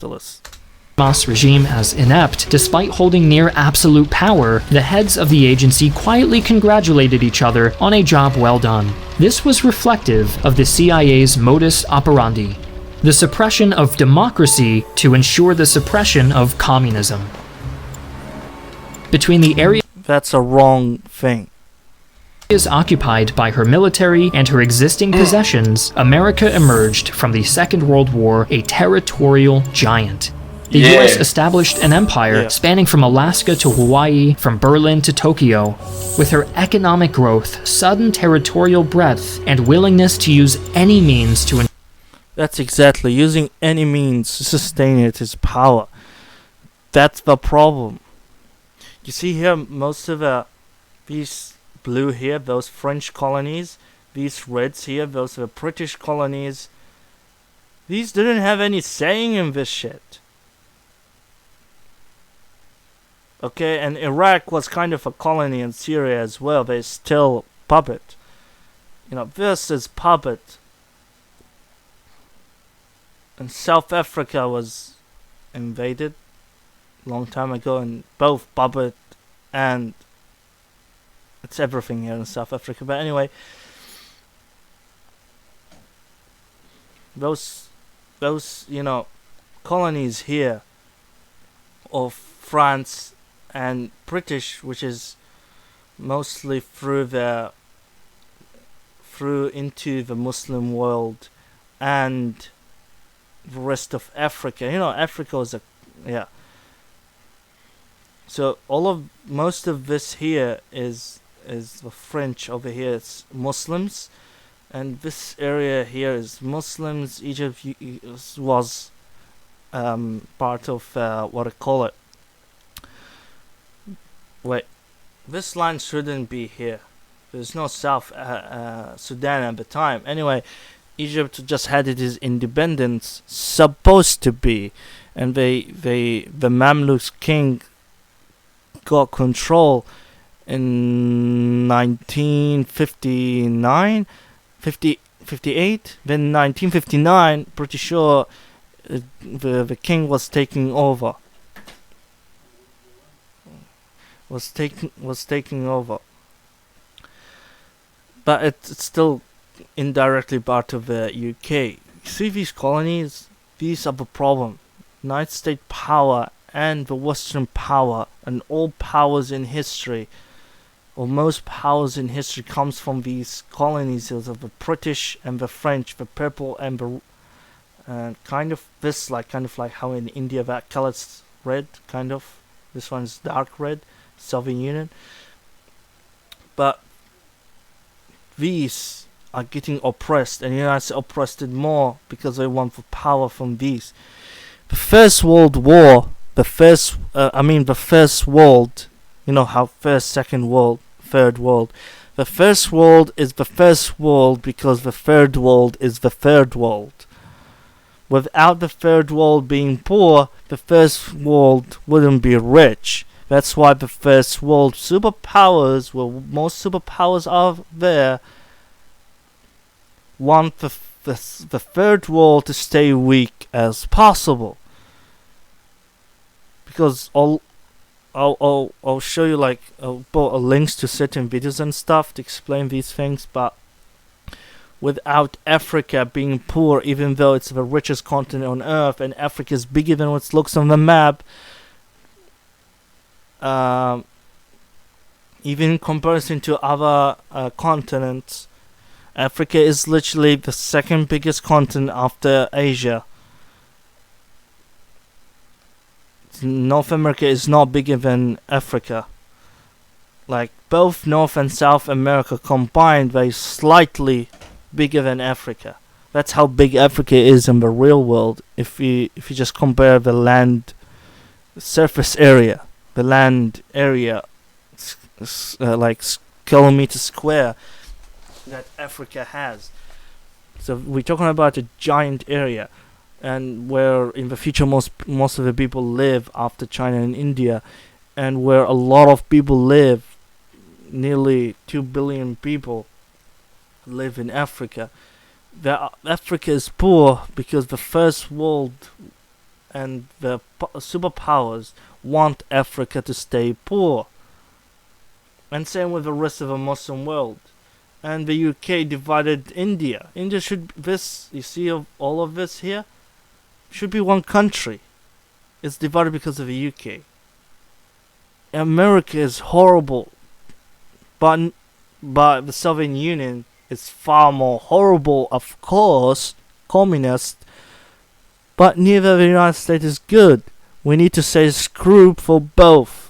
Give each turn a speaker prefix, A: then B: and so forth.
A: Hamas regime as inept. Despite holding near absolute power, the heads of the agency quietly congratulated each other on a job well done. This was reflective of the CIA's modus operandi, the suppression of democracy to ensure the suppression of communism. Between the areas
B: That's a wrong thing.
A: occupied by her military and her existing possessions, America emerged from the Second World War a territorial giant. The US established an empire spanning from Alaska to Hawaii, from Berlin to Tokyo. With her economic growth, sudden territorial breadth, and willingness to use any means to
B: That's exactly, using any means to sustain it is power. That's the problem. You see here, most of these blue here, those French colonies, these reds here, those are British colonies. These didn't have any saying in this shit. Okay, and Iraq was kind of a colony in Syria as well. They're still puppet. You know, this is puppet. And South Africa was invaded long time ago, and both puppet and it's everything here in South Africa. But anyway, those colonies here of France and British, which is mostly through into the Muslim world and the rest of Africa. Africa was so most of this here is the French. Over here it's Muslims, and this area here is Muslims. Egypt was part of what I call it. Wait, this line shouldn't be here. There's no South Sudan at the time. Anyway, Egypt just had its independence, supposed to be, and the Mamluk king got control in 1959, 58. Then 1959, pretty sure the king was taking over. Was taking over, but it's still indirectly part of the UK. See these colonies? These are the problem. United States power and the Western power and all powers in history, or most powers in history, comes from these colonies of the British and the French, the purple and the kind of like how in India that color's red, kind of. This one's dark red. Soviet Union, but these are getting oppressed, and the United States oppressed it more because they want the power from these. The First World War, the first world, how first, second world, third world. The first world is the first world because the third world is the third world. Without the third world being poor, the first world wouldn't be rich. That's why the first world superpowers, where most superpowers are there, want the third world to stay weak as possible. Because I'll show you I'll put links to certain videos and stuff to explain these things. But without Africa being poor, even though it's the richest continent on earth and Africa is bigger than what it looks on the map, even in comparison to other continents, Africa is literally the second biggest continent after Asia. North America is not bigger than Africa. Like both North and South America combined, they're slightly bigger than Africa. That's how big Africa is in the real world. If you just compare the land surface area. The land area, like kilometer square, that Africa has. So we're talking about a giant area, and where in the future most of the people live after China and India, and where a lot of people live, nearly 2 billion people live in Africa. Africa is poor because the first world and the superpowers want Africa to stay poor. And same with the rest of the Muslim world. And the UK divided India. India should, this, you see all of this here? Should be one country. It's divided because of the UK. America is horrible. But the Soviet Union is far more horrible, of course, communist. But neither the United States is good. We need to say screw for both.